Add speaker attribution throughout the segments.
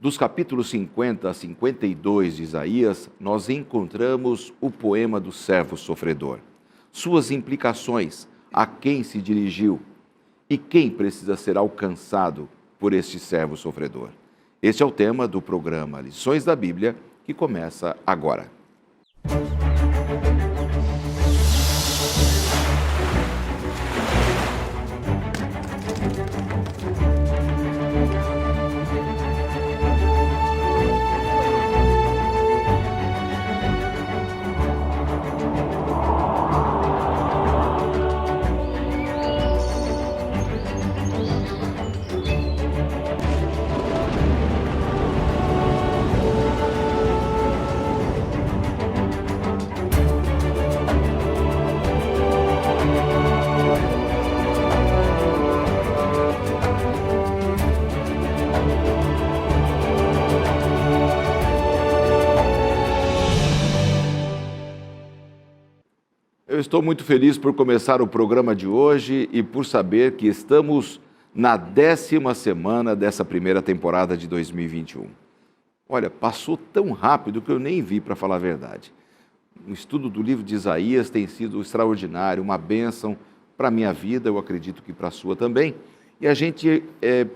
Speaker 1: Dos capítulos 50 a 52 de Isaías, nós encontramos o poema do servo sofredor, suas implicações, a quem se dirigiu e quem precisa ser alcançado por este servo sofredor. Este é o tema do programa Lições da Bíblia, que começa agora. Eu estou muito feliz por começar o programa de hoje e por saber que estamos na 10ª semana dessa primeira temporada de 2021. Olha, passou tão rápido que eu nem vi, para falar a verdade. O estudo do livro de Isaías tem sido extraordinário, uma bênção para a minha vida, eu acredito que para a sua também. E a gente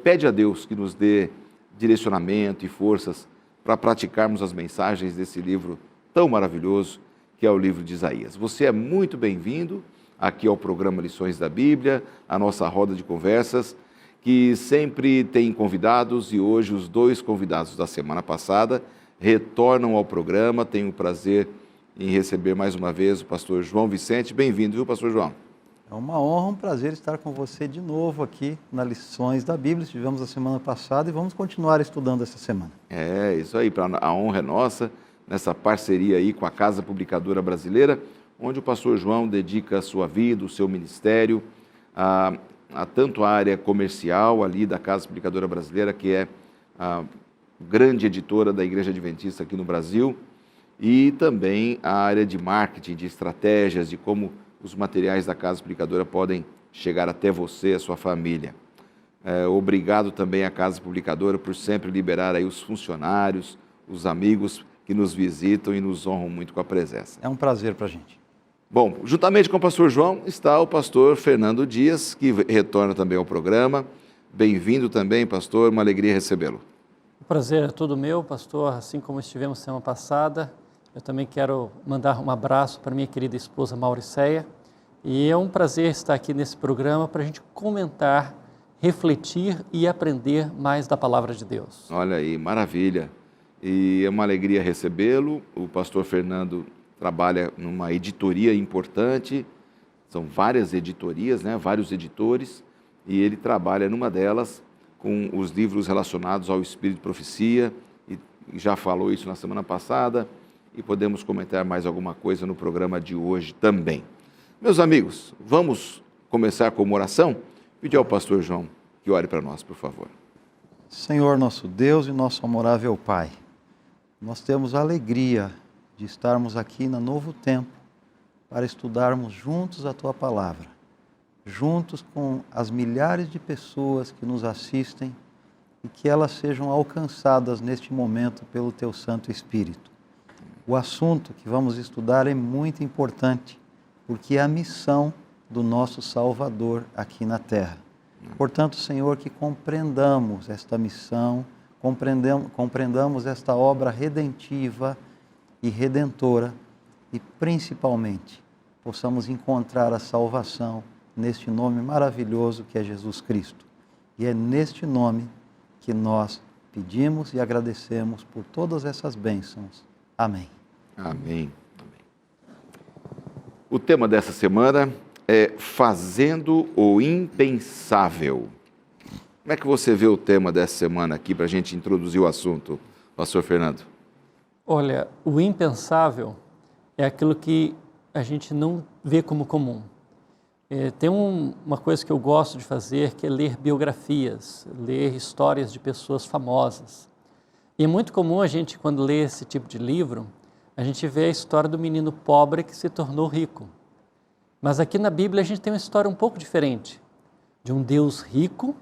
Speaker 1: pede a Deus que nos dê direcionamento e forças para praticarmos as mensagens desse livro tão maravilhoso, que é o livro de Isaías. Você é muito bem-vindo aqui ao programa Lições da Bíblia, a nossa roda de conversas, que sempre tem convidados, e hoje os 2 convidados da semana passada retornam ao programa. Tenho o prazer em receber mais uma vez o pastor João Vicente. Bem-vindo, viu, pastor João?
Speaker 2: É uma honra, um prazer estar com você de novo aqui na Lições da Bíblia. Estivemos a semana passada e vamos continuar estudando essa semana.
Speaker 1: É, isso aí, a honra é nossa, nessa parceria aí com a Casa Publicadora Brasileira, onde o pastor João dedica a sua vida, o seu ministério, a tanto a área comercial ali da Casa Publicadora Brasileira, que é a grande editora da Igreja Adventista aqui no Brasil, e também a área de marketing, de estratégias, de como os materiais da Casa Publicadora podem chegar até você, a sua família. Obrigado também à Casa Publicadora por sempre liberar aí os funcionários, os amigos que nos visitam e nos honram muito com a presença.
Speaker 2: É um prazer para a gente.
Speaker 1: Bom, juntamente com o pastor João está o pastor Fernando Dias, que retorna também ao programa. Bem-vindo também, pastor, uma alegria recebê-lo.
Speaker 3: O prazer é todo meu, pastor, assim como estivemos semana passada. Eu também quero mandar um abraço para minha querida esposa Mauriceia. E é um prazer estar aqui nesse programa para a gente comentar, refletir e aprender mais da palavra de Deus.
Speaker 1: Olha aí, maravilha. E é uma alegria recebê-lo. O pastor Fernando trabalha numa editoria importante, são várias editorias, vários editores, e ele trabalha numa delas com os livros relacionados ao Espírito de Profecia, e já falou isso na semana passada, e podemos comentar mais alguma coisa no programa de hoje também. Meus amigos, vamos começar com uma oração? Pedir ao pastor João que ore para nós, por favor.
Speaker 2: Senhor, nosso Deus e nosso amorável Pai, nós temos a alegria de estarmos aqui no Novo Tempo para estudarmos juntos a Tua Palavra, juntos com as milhares de pessoas que nos assistem e que elas sejam alcançadas neste momento pelo Teu Santo Espírito. O assunto que vamos estudar é muito importante, porque é a missão do nosso Salvador aqui na Terra. Portanto, Senhor, que compreendamos esta missão, compreendamos esta obra redentiva e redentora e, principalmente, possamos encontrar a salvação neste nome maravilhoso que é Jesus Cristo. E é neste nome que nós pedimos e agradecemos por todas essas bênçãos. Amém.
Speaker 1: Amém. O tema dessa semana é Fazendo o Impensável. Como é que você vê o tema dessa semana aqui para a gente introduzir o assunto, pastor Fernando?
Speaker 3: Olha, o impensável é aquilo que a gente não vê como comum. Tem uma coisa que eu gosto de fazer, que é ler biografias, ler histórias de pessoas famosas. E é muito comum a gente, quando lê esse tipo de livro, a gente vê a história do menino pobre que se tornou rico. Mas aqui na Bíblia a gente tem uma história um pouco diferente, de um Deus rico,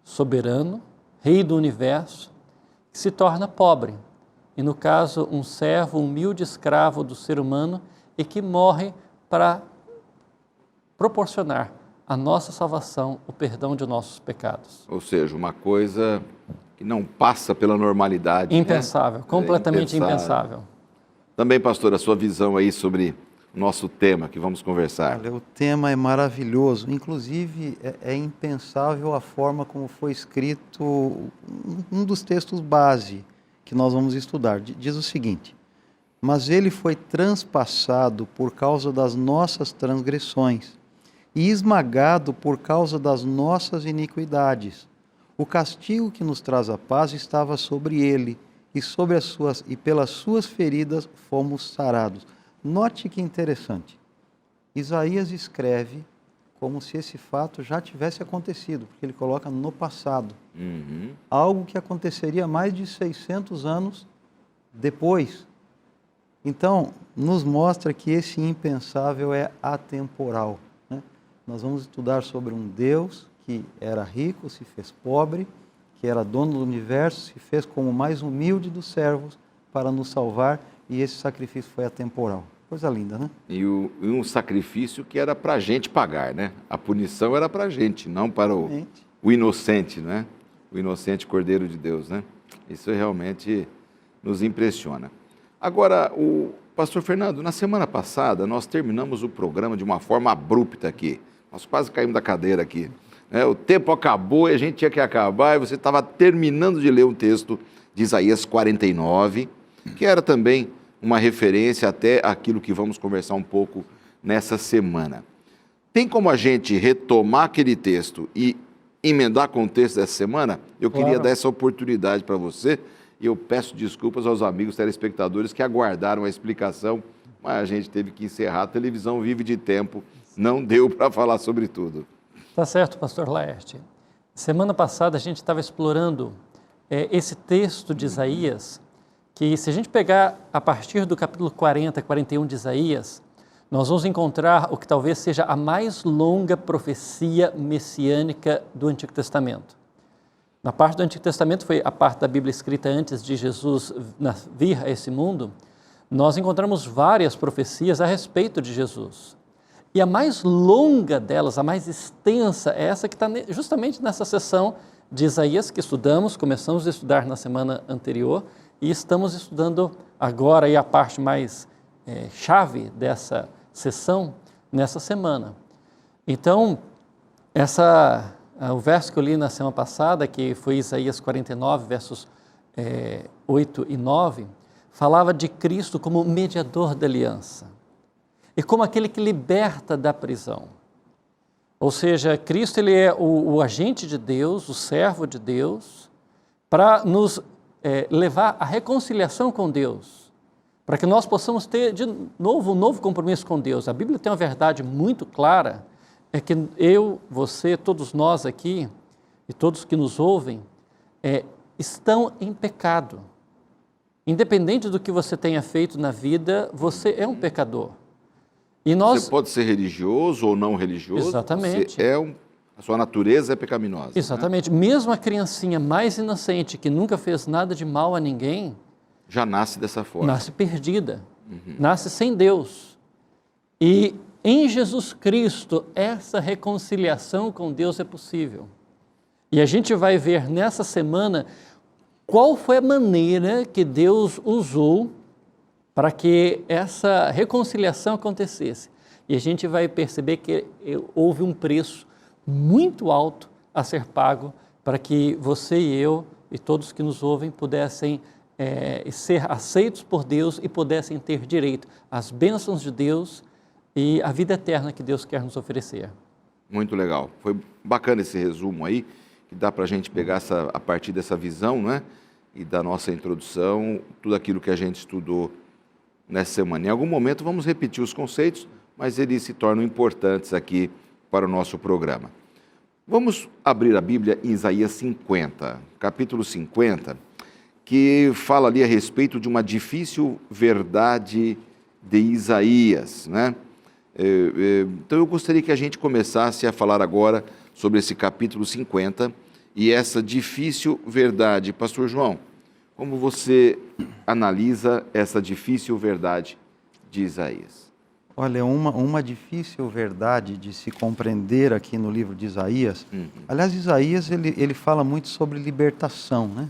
Speaker 3: soberano, rei do universo, que se torna pobre. E no caso, um servo, um humilde escravo do ser humano e que morre para proporcionar a nossa salvação, o perdão de nossos pecados.
Speaker 1: Ou seja, uma coisa que não passa pela normalidade.
Speaker 3: Impensável,
Speaker 1: né?
Speaker 3: completamente impensável.
Speaker 1: Também, pastor, a sua visão aí sobre o nosso tema que vamos conversar.
Speaker 2: Olha, o tema é maravilhoso. Inclusive, é impensável a forma como foi escrito um dos textos base que nós vamos estudar. Diz o seguinte: mas ele foi transpassado por causa das nossas transgressões e esmagado por causa das nossas iniquidades. O castigo que nos traz a paz estava sobre ele, e pelas suas feridas fomos sarados. Note que interessante. Isaías escreve como se esse fato já tivesse acontecido, porque ele coloca no passado. Algo que aconteceria mais de 600 anos depois. Então, nos mostra que esse impensável é atemporal, né? Nós vamos estudar sobre um Deus que era rico, se fez pobre, que era dono do universo, se fez como o mais humilde dos servos para nos salvar, e esse sacrifício foi atemporal. Coisa linda, né?
Speaker 1: E um sacrifício que era para a gente pagar, né? A punição era para a gente, não para o inocente, né? O inocente Cordeiro de Deus, né? Isso realmente nos impressiona. Agora, o pastor Fernando, na semana passada nós terminamos o programa de uma forma abrupta aqui. Nós quase caímos da cadeira aqui. O tempo acabou e a gente tinha que acabar, e você estava terminando de ler um texto de Isaías 49, que era também uma referência até àquilo que vamos conversar um pouco nessa semana. Tem como a gente retomar aquele texto e emendar com o texto dessa semana? Eu queria dar essa oportunidade para você, e eu peço desculpas aos amigos telespectadores que aguardaram a explicação, mas a gente teve que encerrar. A televisão vive de tempo, não deu para falar sobre tudo.
Speaker 3: Tá certo, pastor Laerte. Semana passada a gente estava explorando esse texto de Isaías, que se a gente pegar a partir do capítulo 40, 41 de Isaías, nós vamos encontrar o que talvez seja a mais longa profecia messiânica do Antigo Testamento. Na parte do Antigo Testamento, foi a parte da Bíblia escrita antes de Jesus vir a esse mundo, nós encontramos várias profecias a respeito de Jesus. E a mais longa delas, a mais extensa, é essa que está justamente nessa sessão de Isaías que começamos a estudar na semana anterior e estamos estudando agora a parte mais chave dessa sessão nessa semana. Então, o verso que eu li na semana passada, que foi Isaías 49, versos 8 e 9, falava de Cristo como mediador da aliança e como aquele que liberta da prisão. Ou seja, Cristo ele é o agente de Deus, o servo de Deus, para nos levar à reconciliação com Deus, para que nós possamos ter de novo um novo compromisso com Deus. A Bíblia tem uma verdade muito clara, é que eu, você, todos nós aqui e todos que nos ouvem, estão em pecado. Independente do que você tenha feito na vida, você é um pecador. E
Speaker 1: você pode ser religioso ou não religioso.
Speaker 3: Exatamente.
Speaker 1: A sua natureza é pecaminosa.
Speaker 3: Exatamente. Né? Mesmo a criancinha mais inocente, que nunca fez nada de mal a ninguém,
Speaker 1: já nasce dessa forma.
Speaker 3: Nasce perdida, nasce sem Deus. E em Jesus Cristo, essa reconciliação com Deus é possível. E a gente vai ver nessa semana qual foi a maneira que Deus usou para que essa reconciliação acontecesse. E a gente vai perceber que houve um preço muito alto a ser pago para que você e eu e todos que nos ouvem pudessem ser aceitos por Deus e pudessem ter direito às bênçãos de Deus e à vida eterna que Deus quer nos oferecer.
Speaker 1: Muito legal. Foi bacana esse resumo aí, que dá para a gente pegar a partir dessa visão, né? E da nossa introdução, tudo aquilo que a gente estudou nessa semana. Em algum momento vamos repetir os conceitos, mas eles se tornam importantes aqui para o nosso programa. Vamos abrir a Bíblia em Isaías 50, capítulo 50, que fala ali a respeito de uma difícil verdade de Isaías, né? Então eu gostaria que a gente começasse a falar agora sobre esse capítulo 50 e essa difícil verdade. Pastor João, Como você analisa essa difícil verdade de Isaías?
Speaker 2: Olha, uma difícil verdade de se compreender aqui no livro de Isaías. Aliás, Isaías ele fala muito sobre libertação, né?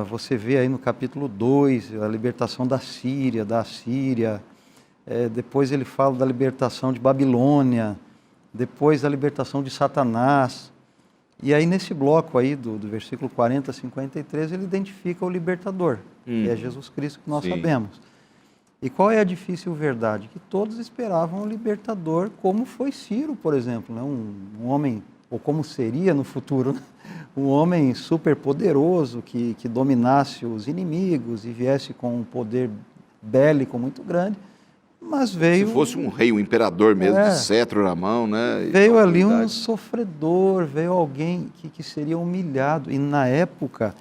Speaker 2: Você vê aí no capítulo 2 a libertação da Assíria. Depois ele fala da libertação de Babilônia, depois da libertação de Satanás. E aí nesse bloco aí do versículo 40 a 53, ele identifica o libertador, que é Jesus Cristo, que nós sabemos. E qual é a difícil verdade? Que todos esperavam o libertador, como foi Ciro, por exemplo, né? Um homem, ou como seria no futuro, né? Um homem super poderoso que dominasse os inimigos e viesse com um poder bélico muito grande, mas veio...
Speaker 1: Se fosse um rei, um imperador mesmo, de cetro na mão, né?
Speaker 2: Veio ali um sofredor, veio alguém que seria humilhado. E na época,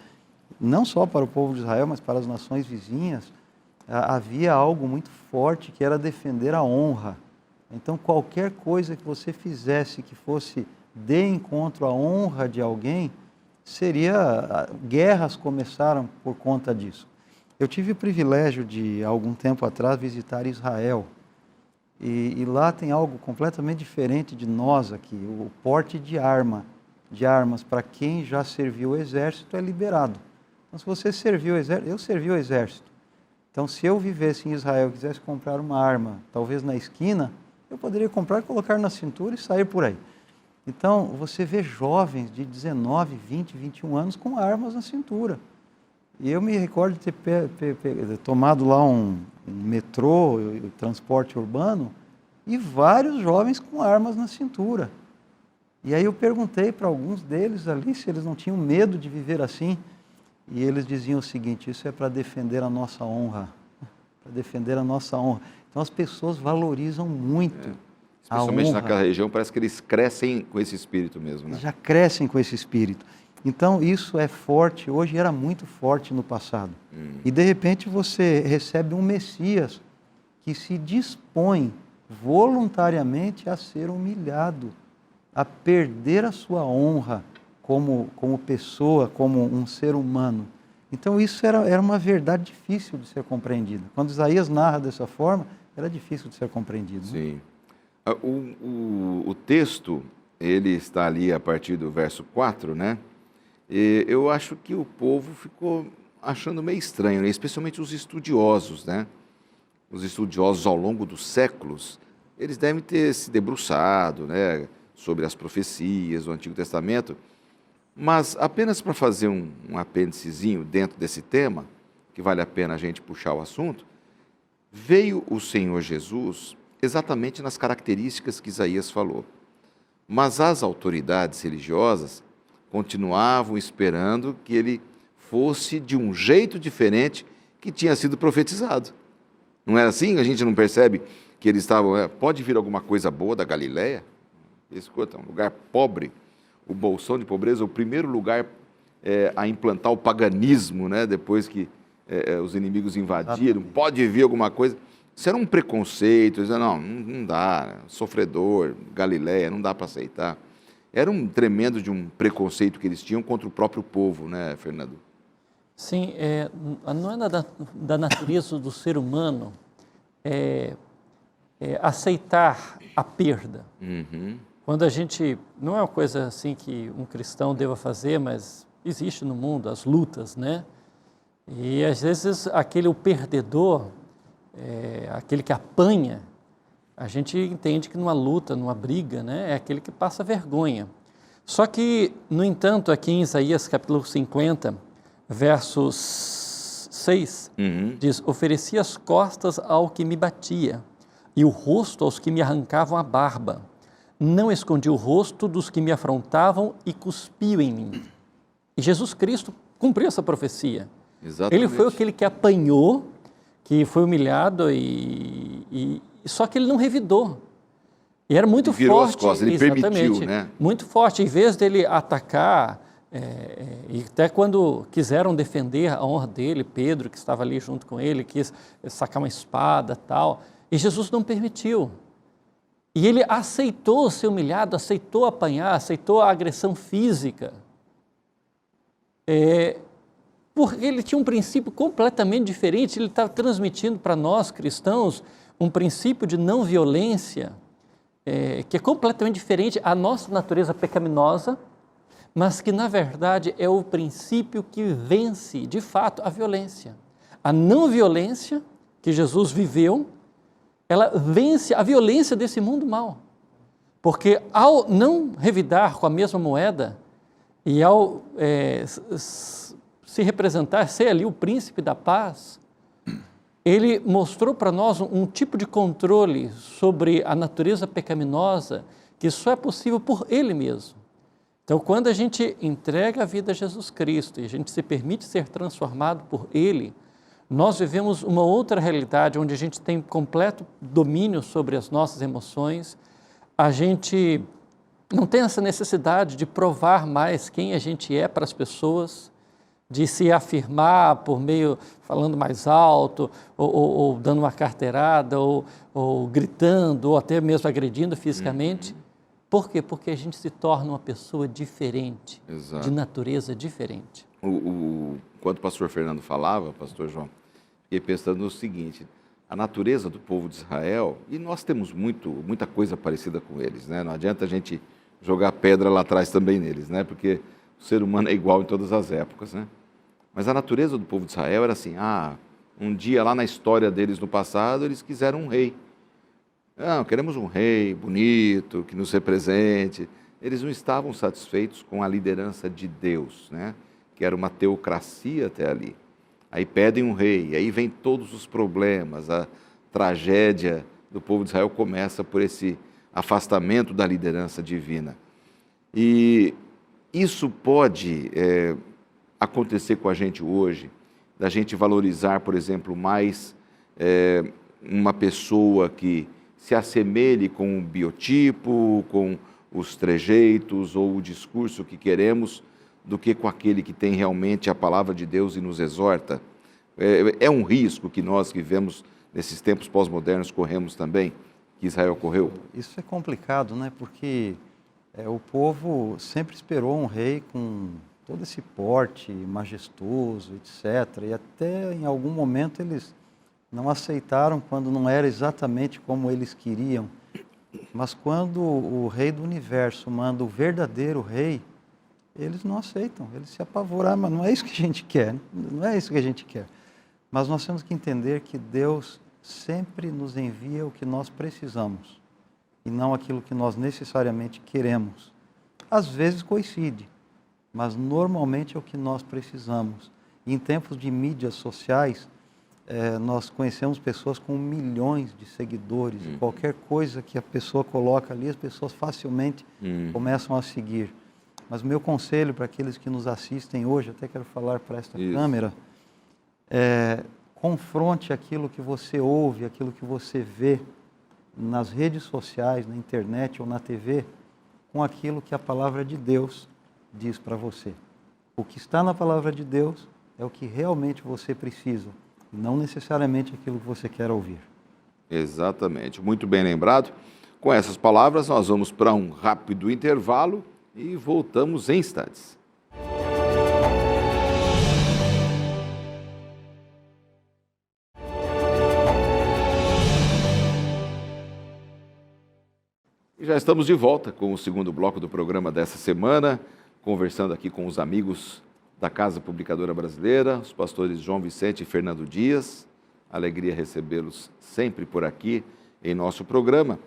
Speaker 2: não só para o povo de Israel, mas para as nações vizinhas, havia algo muito forte que era defender a honra. Então, qualquer coisa que você fizesse que fosse de encontro à honra de alguém, guerras começaram por conta disso. Eu tive o privilégio de, algum tempo atrás, visitar Israel. E lá tem algo completamente diferente de nós aqui. O porte de armas para quem já serviu o exército é liberado. Então, se você serviu o exército, eu servi o exército. Então, se eu vivesse em Israel e quisesse comprar uma arma, talvez na esquina, eu poderia comprar, colocar na cintura e sair por aí. Então, você vê jovens de 19, 20, 21 anos com armas na cintura. E eu me recordo de ter tomado lá um metrô, transporte urbano, e vários jovens com armas na cintura. E aí eu perguntei para alguns deles ali se eles não tinham medo de viver assim. E eles diziam o seguinte: isso é para defender a nossa honra. Para defender a nossa honra. Então as pessoas valorizam muito a honra.
Speaker 1: Especialmente naquela região, parece que eles crescem com esse espírito mesmo, né?
Speaker 2: Já crescem com esse espírito. Então isso é forte, hoje era muito forte no passado. E de repente você recebe um Messias que se dispõe voluntariamente a ser humilhado, a perder a sua honra como pessoa, como um ser humano. Então isso era uma verdade difícil de ser compreendida. Quando Isaías narra dessa forma, era difícil de ser compreendido.
Speaker 1: Sim. O texto, ele está ali a partir do verso 4, né? E eu acho que o povo ficou achando meio estranho, né? Especialmente os estudiosos, né? Os estudiosos ao longo dos séculos, eles devem ter se debruçado, né, sobre as profecias do Antigo Testamento, mas apenas para fazer um apêndicezinho dentro desse tema, que vale a pena a gente puxar o assunto, veio o Senhor Jesus exatamente nas características que Isaías falou. Mas as autoridades religiosas continuavam esperando que ele fosse de um jeito diferente que tinha sido profetizado. Não era assim? A gente não percebe que eles estavam... pode vir alguma coisa boa da Galileia? Escuta, um lugar pobre, o bolsão de pobreza, o primeiro lugar a implantar o paganismo, né? Depois que os inimigos invadiram. Pode vir alguma coisa... Isso era um preconceito, não dá, sofredor, Galileia, não dá para aceitar. Era um tremendo de um preconceito que eles tinham contra o próprio povo, né, Fernando?
Speaker 3: Sim, não é da natureza do ser humano aceitar a perda. Quando a gente, não é uma coisa assim que um cristão deva fazer, mas existe no mundo as lutas, né? E às vezes o perdedor, aquele que apanha, a gente entende que numa luta, numa briga, né, é aquele que passa vergonha. Só que, no entanto, aqui em Isaías capítulo 50, versos 6, diz: ofereci as costas ao que me batia e o rosto aos que me arrancavam a barba. Não escondi o rosto dos que me afrontavam e cuspiam em mim. E Jesus Cristo cumpriu essa profecia.
Speaker 1: Exatamente.
Speaker 3: Ele foi aquele que apanhou, que foi humilhado, só que ele não revidou. E era muito forte.
Speaker 1: Virou as costas, ele
Speaker 3: exatamente,
Speaker 1: permitiu, né?
Speaker 3: Muito forte. Em vez dele atacar, e até quando quiseram defender a honra dele, Pedro, que estava ali junto com ele, quis sacar uma espada e tal, e Jesus não permitiu. E ele aceitou ser humilhado, aceitou apanhar, aceitou a agressão física. Porque ele tinha um princípio completamente diferente, ele estava transmitindo para nós, cristãos, um princípio de não violência, que é completamente diferente à nossa natureza pecaminosa, mas que, na verdade, é o princípio que vence, de fato, a violência. A não violência que Jesus viveu, ela vence a violência desse mundo mal. Porque ao não revidar com a mesma moeda e ao se representar, ser ali o príncipe da paz, ele mostrou para nós um tipo de controle sobre a natureza pecaminosa que só é possível por ele mesmo. Então, quando a gente entrega a vida a Jesus Cristo e a gente se permite ser transformado por ele, nós vivemos uma outra realidade onde a gente tem completo domínio sobre as nossas emoções, a gente não tem essa necessidade de provar mais quem a gente é para as pessoas, de se afirmar por meio, falando mais alto, ou dando uma carteirada, ou gritando, ou até mesmo agredindo fisicamente. Por quê? Porque a gente se torna uma pessoa diferente,
Speaker 1: Exato.
Speaker 3: de natureza diferente.
Speaker 1: Enquanto o pastor Fernando falava, pastor João, fiquei pensando no seguinte: a natureza do povo de Israel, e nós temos muita coisa parecida com eles, né? Não adianta a gente jogar pedra lá atrás também neles, né? Porque o ser humano é igual em todas as épocas, né? Mas a natureza do povo de Israel era assim: um dia lá na história deles no passado, eles quiseram um rei. Não, queremos um rei bonito, que nos represente. Eles não estavam satisfeitos com a liderança de Deus, né? Que era uma teocracia até ali. Aí pedem um rei, e aí vem todos os problemas, a tragédia do povo de Israel começa por esse afastamento da liderança divina. E isso pode acontecer com a gente hoje, da gente valorizar, por exemplo, mais uma pessoa que se assemelhe com o biotipo, com os trejeitos ou o discurso que do que com aquele que tem realmente a palavra de Deus e nos exorta. É um risco que nós que vivemos nesses tempos pós-modernos corremos também, que Israel correu?
Speaker 2: Isso é complicado, né? Porque o povo sempre esperou um rei com todo esse porte majestoso, etc. E até em algum momento eles não aceitaram quando não era exatamente como eles queriam. Mas quando o rei do universo manda o verdadeiro rei, eles não aceitam, eles se apavoram. Mas não é isso que a gente quer, não é isso que a gente quer. Mas nós temos que entender que Deus sempre nos envia o que nós precisamos e não aquilo que nós necessariamente queremos. Às vezes coincide, mas normalmente é o que nós precisamos. E em tempos de mídias sociais, nós conhecemos pessoas com milhões de seguidores. Qualquer coisa que a pessoa coloca ali, as pessoas facilmente começam a seguir. Mas o meu conselho para aqueles que nos assistem hoje, até quero falar para esta câmera, confronte aquilo que você ouve, aquilo que você vê nas redes sociais, na internet ou na TV, com aquilo que a palavra de Deus diz para você. O que está na palavra de Deus é o que realmente você precisa, não necessariamente aquilo que você quer ouvir.
Speaker 1: Exatamente, muito bem lembrado. Com essas palavras, nós vamos para um rápido intervalo e voltamos em instantes. E já estamos de volta com o segundo bloco do programa dessa semana, conversando aqui com os amigos da Casa Publicadora Brasileira, os pastores João Vicente e Fernando Dias. Alegria recebê-los sempre por aqui em nosso programa.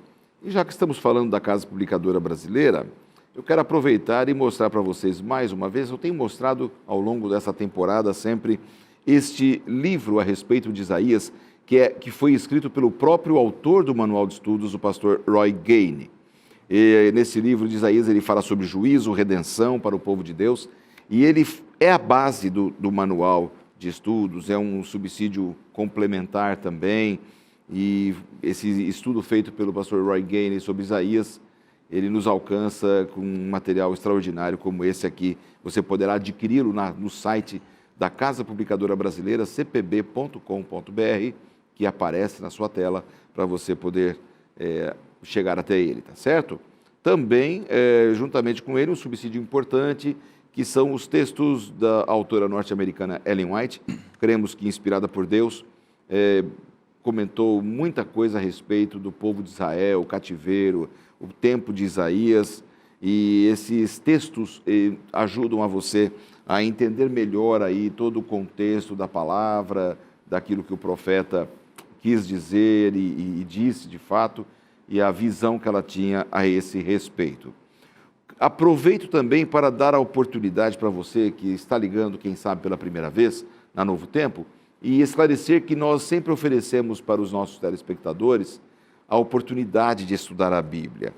Speaker 1: E já que estamos falando da Casa Publicadora Brasileira, eu quero aproveitar e mostrar para vocês mais uma vez, eu tenho mostrado ao longo dessa temporada sempre este livro a respeito de Isaías, que foi escrito pelo próprio autor do Manual de Estudos, o pastor Roy Gaine. E nesse livro de Isaías ele fala sobre juízo, redenção para o povo de Deus, e ele é a base do manual de estudos, é um subsídio complementar também, e esse estudo feito pelo pastor Roy Gaine sobre Isaías, ele nos alcança com um material extraordinário como esse aqui. Você poderá adquiri-lo no site da Casa Publicadora Brasileira, cpb.com.br, que aparece na sua tela para você poder chegar até ele, tá certo? Também, juntamente com ele, um subsídio importante, que são os textos da autora norte-americana Ellen White, cremos que inspirada por Deus, comentou muita coisa a respeito do povo de Israel, o cativeiro, o tempo de Isaías, e esses textos ajudam a você a entender melhor aí todo o contexto da palavra, daquilo que o profeta quis dizer e disse de fato, e a visão que ela tinha a esse respeito. Aproveito também para dar a oportunidade para você que está ligando, quem sabe pela primeira vez, na Novo Tempo, e esclarecer que nós sempre oferecemos para os nossos telespectadores a oportunidade de estudar a Bíblia.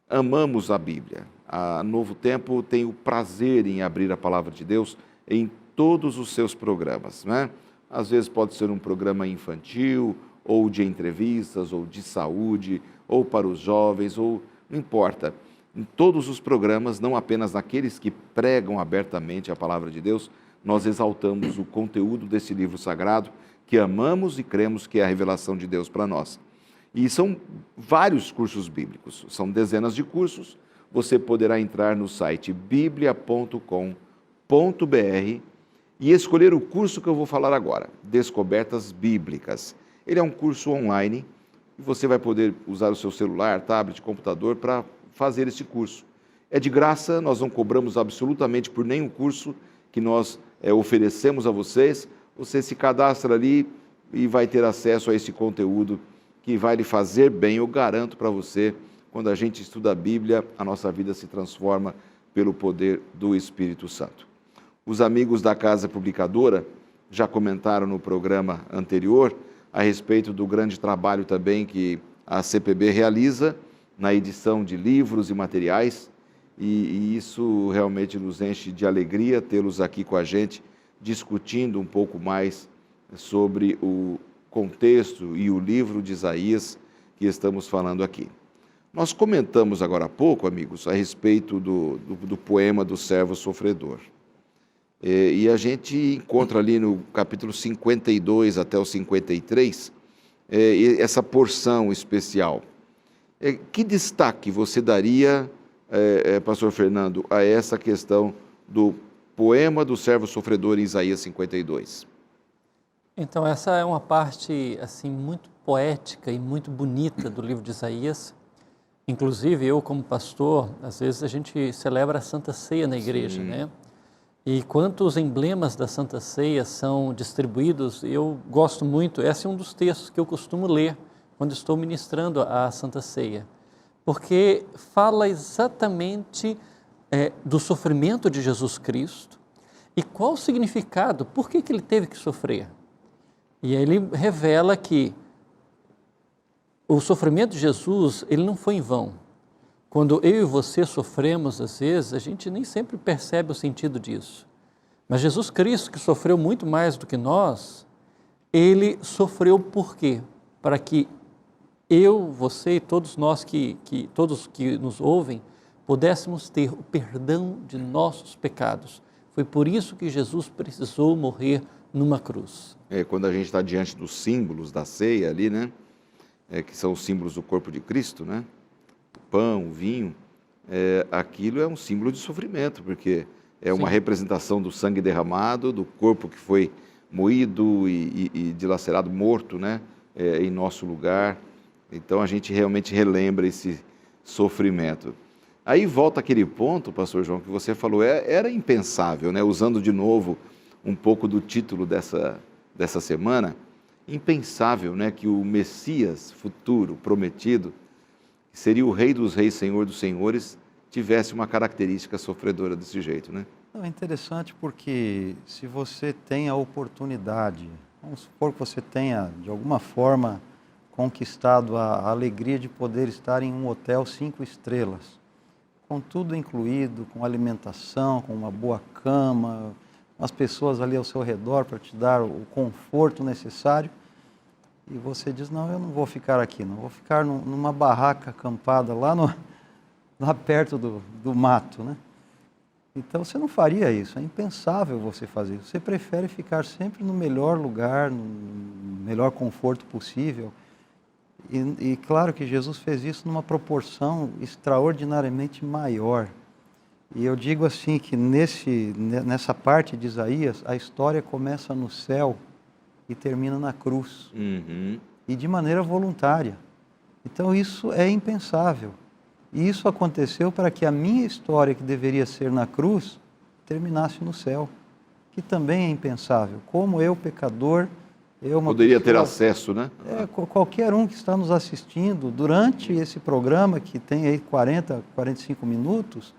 Speaker 1: Amamos a Bíblia. A Novo Tempo tem o prazer em abrir a Palavra de Deus em todos os seus programas, né? Às vezes pode ser um programa infantil, ou de entrevistas, ou de saúde, ou para os jovens, ou não importa. Em todos os programas, não apenas naqueles que pregam abertamente a Palavra de Deus, nós exaltamos o conteúdo desse livro sagrado, que amamos e cremos que é a revelação de Deus para nós. E são vários cursos bíblicos, são dezenas de cursos. Você poderá entrar no site biblia.com.br e escolher o curso que eu vou falar agora, Descobertas Bíblicas. Ele é um curso online e você vai poder usar o seu celular, tablet, computador para fazer esse curso. É de graça, nós não cobramos absolutamente por nenhum curso que nós oferecemos a vocês. Você se cadastra ali e vai ter acesso a esse conteúdo que vai lhe fazer bem, eu garanto para você. Quando a gente estuda a Bíblia, a nossa vida se transforma pelo poder do Espírito Santo. Os amigos da Casa Publicadora já comentaram no programa anterior a respeito do grande trabalho também que a CPB realiza na edição de livros e materiais, e isso realmente nos enche de alegria tê-los aqui com a gente, discutindo um pouco mais sobre o contexto e o livro de Isaías que estamos falando aqui. Nós comentamos agora há pouco, amigos, a respeito do poema do servo sofredor. E a gente encontra ali no capítulo 52 até o 53, essa porção especial. Que destaque você daria, pastor Fernando, a essa questão do poema do servo sofredor em Isaías 52?
Speaker 3: Então, essa é uma parte assim muito poética e muito bonita do livro de Isaías. Inclusive, eu como pastor, às vezes a gente celebra a Santa Ceia na igreja, né? E quantos emblemas da Santa Ceia são distribuídos, eu gosto muito. Esse é um dos textos que eu costumo ler quando estou ministrando a Santa Ceia, porque fala exatamente do sofrimento de Jesus Cristo e qual o significado, por que ele teve que sofrer. E aí ele revela que o sofrimento de Jesus, ele não foi em vão. Quando eu e você sofremos, às vezes, a gente nem sempre percebe o sentido disso. Mas Jesus Cristo, que sofreu muito mais do que nós, ele sofreu por quê? Para que eu, você e todos nós todos que nos ouvem, pudéssemos ter o perdão de nossos pecados. Foi por isso que Jesus precisou morrer numa cruz.
Speaker 1: Quando a gente está diante dos símbolos da ceia ali, né? Que são os símbolos do corpo de Cristo, né? O pão, o vinho, aquilo é um símbolo de sofrimento, porque é uma representação do sangue derramado, do corpo que foi moído e dilacerado, morto, né? Em nosso lugar. Então a gente realmente relembra esse sofrimento. Aí volta aquele ponto, pastor João, que você falou, era impensável, né? Usando de novo um pouco do título dessa semana, impensável, né? Que o Messias futuro, prometido, que seria o Rei dos Reis, Senhor dos Senhores, tivesse uma característica sofredora desse jeito, né?
Speaker 2: É interessante porque se você tem a oportunidade, vamos supor que você tenha, de alguma forma, conquistado a alegria de poder estar em um hotel 5 estrelas, com tudo incluído, com alimentação, com uma boa cama, as pessoas ali ao seu redor para te dar o conforto necessário, e você diz, não, eu não vou ficar aqui, não vou ficar numa barraca acampada lá perto do mato, né? Então você não faria isso, é impensável você fazer isso. Você prefere ficar sempre no melhor lugar, no melhor conforto possível. E claro que Jesus fez isso numa proporção extraordinariamente maior. E eu digo assim que nessa parte de Isaías, a história começa no céu e termina na cruz.
Speaker 1: Uhum.
Speaker 2: E de maneira voluntária. Então isso é impensável. E isso aconteceu para que a minha história, que deveria ser na cruz, terminasse no céu, que também é impensável. Como eu, pecador,
Speaker 1: Poderia ter acesso, né?
Speaker 2: Qualquer um que está nos assistindo, durante esse programa, que tem aí 40, 45 minutos,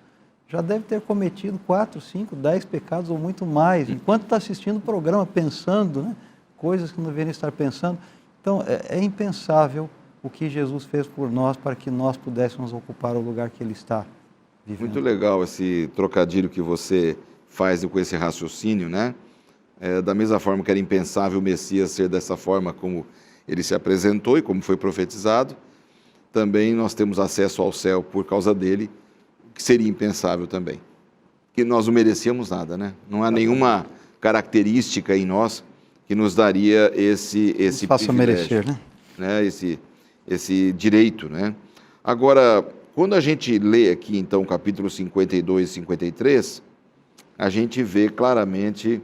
Speaker 2: já deve ter cometido 4, 5, 10 pecados ou muito mais. Enquanto está assistindo o programa, pensando, né, coisas que não deveriam estar pensando. Então, é impensável o que Jesus fez por nós para que nós pudéssemos ocupar o lugar que Ele está vivendo.
Speaker 1: Muito legal esse trocadilho que você faz com esse raciocínio, né? Da mesma forma que era impensável o Messias ser dessa forma como ele se apresentou e como foi profetizado, também nós temos acesso ao céu por causa dele, que seria impensável também. Que nós não merecíamos nada, né? Não há nenhuma característica em nós que nos daria esse
Speaker 2: faça merecer,
Speaker 1: né? Esse direito, né? Agora, quando a gente lê aqui, então, capítulo 52 e 53, a gente vê claramente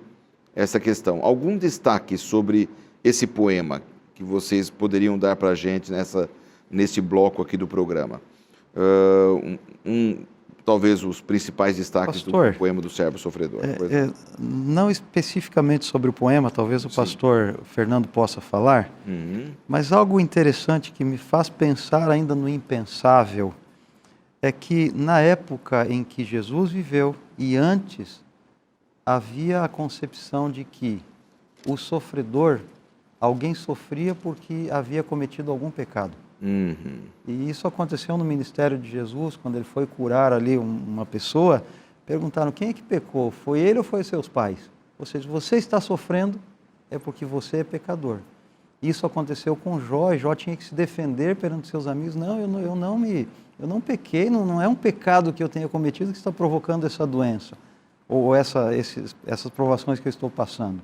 Speaker 1: essa questão. Algum destaque sobre esse poema que vocês poderiam dar para a gente nesse bloco aqui do programa? Talvez os principais destaques
Speaker 2: Pastor,
Speaker 1: do poema do servo sofredor.
Speaker 2: Não especificamente sobre o poema, talvez o pastor Fernando possa falar, mas algo interessante que me faz pensar ainda no impensável é que na época em que Jesus viveu e antes, havia a concepção de que o sofredor, alguém sofria porque havia cometido algum pecado. E isso aconteceu no ministério de Jesus, quando ele foi curar ali uma pessoa, perguntaram: quem é que pecou? Foi ele ou foi seus pais? Ou seja, você está sofrendo é porque você é pecador. Isso aconteceu com Jó, e Jó tinha que se defender perante seus amigos: não, eu não pequei, não é um pecado que eu tenha cometido que está provocando essa doença, ou essas provações que eu estou passando.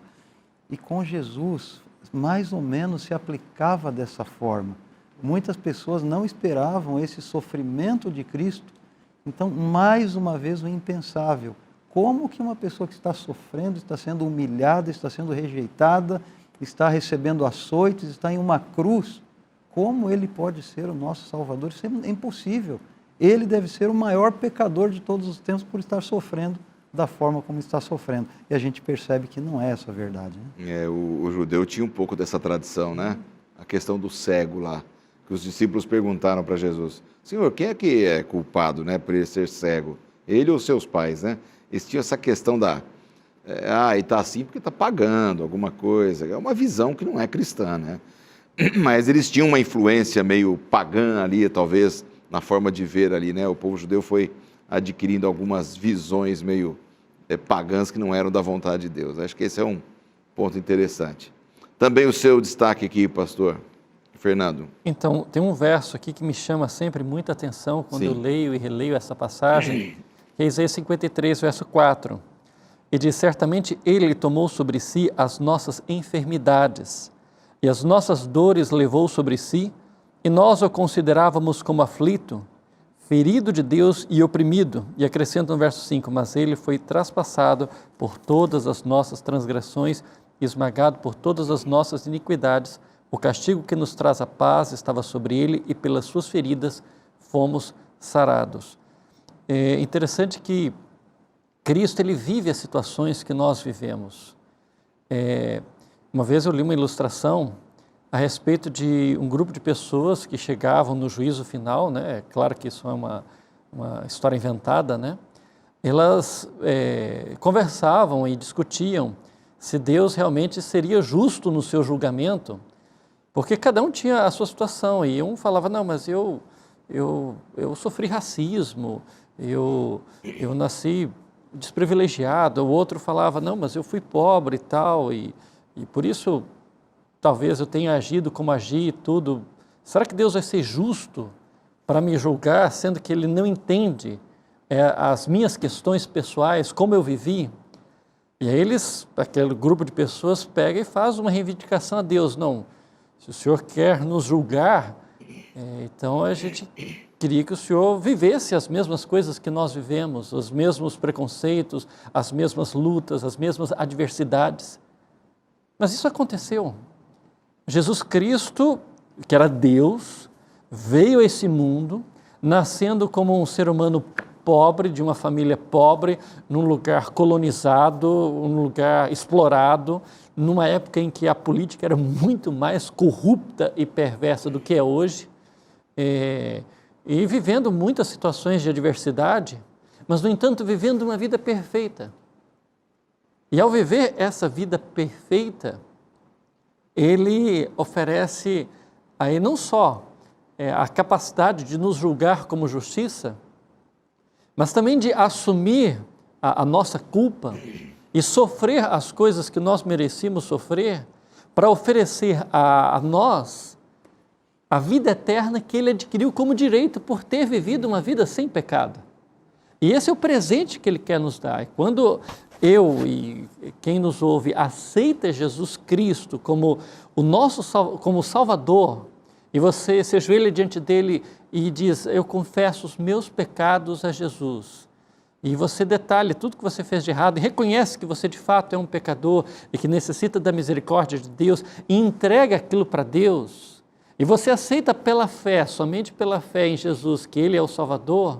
Speaker 2: E com Jesus, mais ou menos se aplicava dessa forma. Muitas pessoas não esperavam esse sofrimento de Cristo. Então, mais uma vez, o impensável. Como que uma pessoa que está sofrendo, está sendo humilhada, está sendo rejeitada, está recebendo açoites, está em uma cruz, como ele pode ser o nosso Salvador? Isso é impossível. Ele deve ser o maior pecador de todos os tempos por estar sofrendo da forma como está sofrendo. E a gente percebe que não é essa a verdade, né?
Speaker 1: O judeu tinha um pouco dessa tradição, né? A questão do cego lá, que os discípulos perguntaram para Jesus: Senhor, quem é que é culpado, né, por ele ser cego? Ele ou seus pais, né? Eles tinham essa questão e está assim porque está pagando alguma coisa. É uma visão que não é cristã, né? Mas eles tinham uma influência meio pagã ali, talvez, na forma de ver ali, né? O povo judeu foi adquirindo algumas visões meio pagãs que não eram da vontade de Deus. Acho que esse é um ponto interessante. Também o seu destaque aqui, pastor Fernando.
Speaker 3: Então, tem um verso aqui que me chama sempre muita atenção quando eu leio e releio essa passagem, que é Isaías 53, verso 4. E diz: certamente Ele tomou sobre si as nossas enfermidades, e as nossas dores levou sobre si, e nós o considerávamos como aflito, ferido de Deus e oprimido. E acrescenta no verso 5, mas Ele foi traspassado por todas as nossas transgressões, esmagado por todas as nossas iniquidades. O castigo que nos traz a paz estava sobre Ele, e pelas suas feridas fomos sarados. É interessante que Cristo, Ele vive as situações que nós vivemos. Uma vez eu li uma ilustração a respeito de um grupo de pessoas que chegavam no juízo final, né? É claro que isso é uma história inventada, né? Elas conversavam e discutiam se Deus realmente seria justo no seu julgamento, porque cada um tinha a sua situação, e um falava: não, mas eu sofri racismo, eu nasci desprivilegiado. O outro falava: não, mas eu fui pobre e tal, e por isso talvez eu tenha agido como agi e tudo. Será que Deus vai ser justo para me julgar, sendo que Ele não entende as minhas questões pessoais, como eu vivi? E aí aquele grupo de pessoas pega e faz uma reivindicação a Deus: não, se o Senhor quer nos julgar, então a gente queria que o Senhor vivesse as mesmas coisas que nós vivemos, os mesmos preconceitos, as mesmas lutas, as mesmas adversidades. Mas isso aconteceu. Jesus Cristo, que era Deus, veio a esse mundo, nascendo como um ser humano pobre, de uma família pobre, num lugar colonizado, num lugar explorado, numa época em que a política era muito mais corrupta e perversa do que é hoje, e vivendo muitas situações de adversidade, mas, no entanto, vivendo uma vida perfeita. E ao viver essa vida perfeita, ele oferece aí não só a capacidade de nos julgar como justiça, mas também de assumir a nossa culpa e sofrer as coisas que nós merecíamos sofrer, para oferecer a nós a vida eterna que ele adquiriu como direito por ter vivido uma vida sem pecado. E esse é o presente que ele quer nos dar. E quando eu e quem nos ouve aceita Jesus Cristo como o nosso como Salvador, e você se ajoelha diante dele e diz: eu confesso os meus pecados a Jesus, e você detalha tudo que você fez de errado e reconhece que você de fato é um pecador e que necessita da misericórdia de Deus, e entrega aquilo para Deus, e você aceita pela fé, somente pela fé em Jesus, que Ele é o Salvador,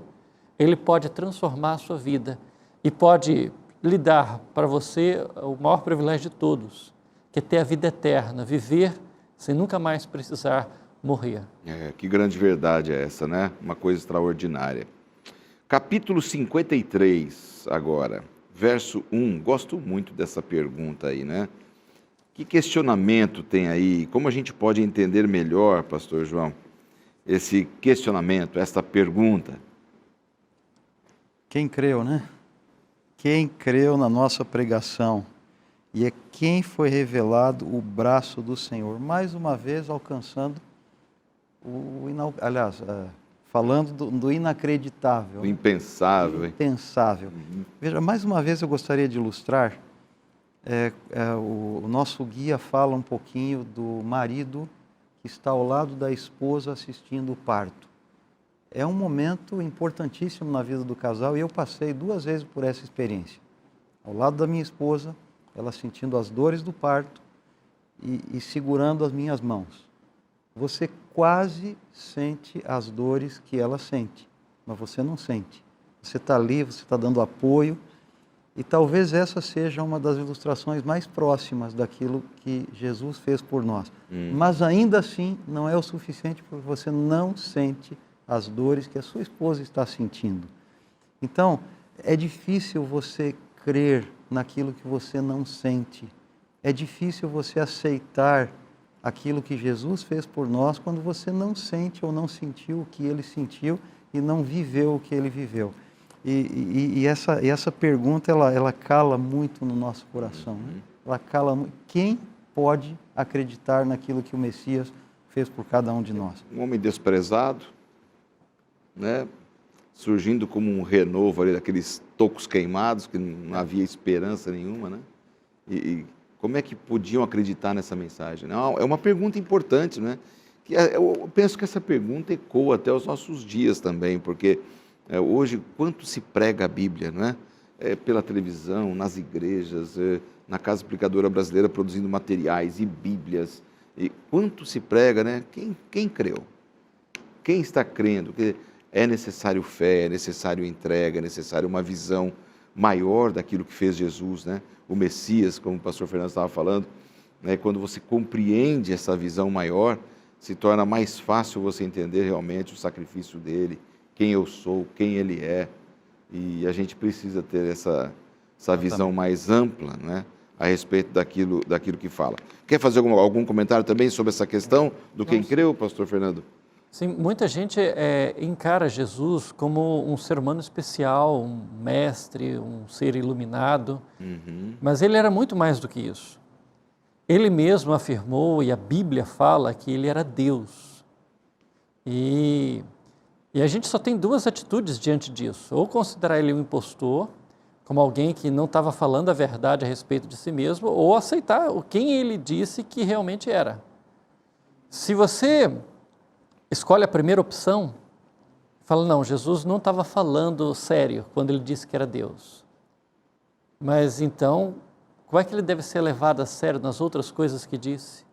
Speaker 3: Ele pode transformar a sua vida e pode lhe dar para você o maior privilégio de todos, que é ter a vida eterna, viver sem nunca mais precisar morrer.
Speaker 1: Que grande verdade é essa, né? Uma coisa extraordinária. Capítulo 53, agora, verso 1. Gosto muito dessa pergunta aí, né? Que questionamento tem aí? Como a gente pode entender melhor, pastor João, esse questionamento, esta pergunta?
Speaker 2: Quem creu, né? Quem creu na nossa pregação, e é quem foi revelado o braço do Senhor, mais uma vez alcançando falando do inacreditável.
Speaker 1: O impensável.
Speaker 2: Impensável.
Speaker 1: Uhum.
Speaker 2: Veja, mais uma vez eu gostaria de ilustrar, o nosso guia fala um pouquinho do marido que está ao lado da esposa assistindo o parto. É um momento importantíssimo na vida do casal, e eu passei 2 vezes por essa experiência. Ao lado da minha esposa, ela sentindo as dores do parto e segurando as minhas mãos. Você quase sente as dores que ela sente, mas você não sente. Você está ali, você está dando apoio, e talvez essa seja uma das ilustrações mais próximas daquilo que Jesus fez por nós. Mas ainda assim não é o suficiente, porque você não sente as dores que a sua esposa está sentindo. Então, é difícil você crer naquilo que você não sente. É difícil você aceitar aquilo que Jesus fez por nós quando você não sente ou não sentiu o que Ele sentiu e não viveu o que Ele viveu. E essa pergunta, ela cala muito no nosso coração. Né? Ela cala muito. Quem pode acreditar naquilo que o Messias fez por cada um de nós?
Speaker 1: Um homem desprezado, né? Surgindo como um renovo ali daqueles tocos queimados, que não havia esperança nenhuma, né? E como é que podiam acreditar nessa mensagem? Não, é uma pergunta importante, né? Eu penso que essa pergunta ecoa até os nossos dias também, porque hoje, quanto se prega a Bíblia, não é? Pela televisão, nas igrejas, na Casa Explicadora Brasileira produzindo materiais e Bíblias, e quanto se prega, né? Quem creu? Quem está crendo? Que é necessário fé, é necessário entrega, é necessário uma visão maior daquilo que fez Jesus, né? O Messias, como o pastor Fernando estava falando, né? Quando você compreende essa visão maior, se torna mais fácil você entender realmente o sacrifício dele, quem eu sou, quem ele é, e a gente precisa ter essa visão mais ampla, né? A respeito daquilo que fala. Quer fazer algum comentário também sobre essa questão do quem creu, pastor Fernando?
Speaker 3: Sim, muita gente encara Jesus como um ser humano especial, um mestre, um ser iluminado, mas ele era muito mais do que isso. Ele mesmo afirmou, e a Bíblia fala, que ele era Deus. E a gente só tem 2 atitudes diante disso: ou considerar ele um impostor, como alguém que não estava falando a verdade a respeito de si mesmo, ou aceitar quem ele disse que realmente era. Se você escolhe a primeira opção, fala, não, Jesus não estava falando sério quando ele disse que era Deus. Mas então, como é que ele deve ser levado a sério nas outras coisas que disse?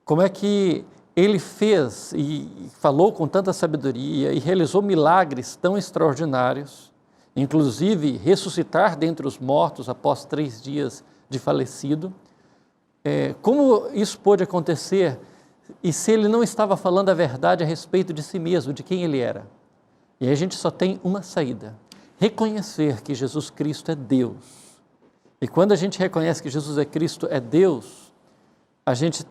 Speaker 3: Como é que ele fez e falou com tanta sabedoria e realizou milagres tão extraordinários, inclusive ressuscitar dentre os mortos após 3 dias de falecido? Como isso pôde acontecer? E se ele não estava falando a verdade a respeito de si mesmo, de quem ele era? E aí a gente só tem uma saída: reconhecer que Jesus Cristo é Deus. E quando a gente reconhece que Jesus Cristo é Deus, a gente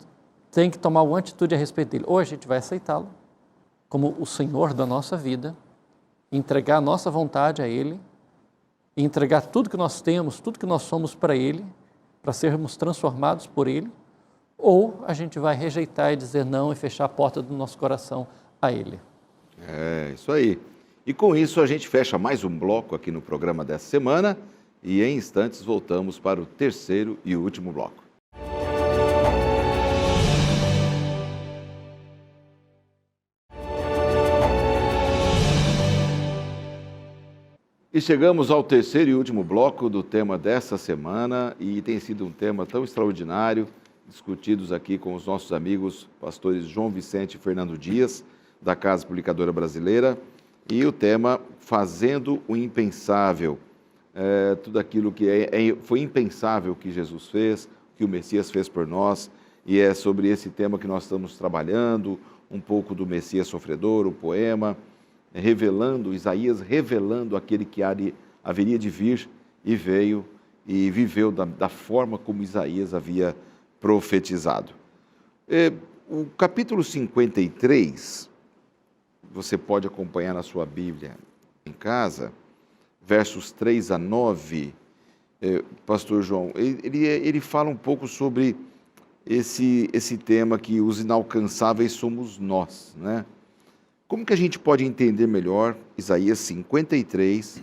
Speaker 3: tem que tomar uma atitude a respeito dele. Ou a gente vai aceitá-lo como o Senhor da nossa vida, entregar a nossa vontade a Ele, e entregar tudo que nós temos, tudo que nós somos para Ele, para sermos transformados por Ele, ou a gente vai rejeitar e dizer não e fechar a porta do nosso coração a Ele.
Speaker 1: É, isso aí. E com isso a gente fecha mais um bloco aqui no programa dessa semana e em instantes voltamos para o terceiro e último bloco. E chegamos ao terceiro e último bloco do tema dessa semana e tem sido um tema tão extraordinário, discutidos aqui com os nossos amigos pastores João Vicente e Fernando Dias, da Casa Publicadora Brasileira, e o tema Fazendo o Impensável. Tudo aquilo que foi impensável que Jesus fez, que o Messias fez por nós, e é sobre esse tema que nós estamos trabalhando, um pouco do Messias sofredor, o poema, Isaías revelando aquele que haveria de vir e veio e viveu da forma como Isaías havia profetizado. O capítulo 53, você pode acompanhar na sua Bíblia em casa, versos 3 a 9, pastor João, ele fala um pouco sobre esse tema que os inalcançáveis somos nós, né? Como que a gente pode entender melhor Isaías 53,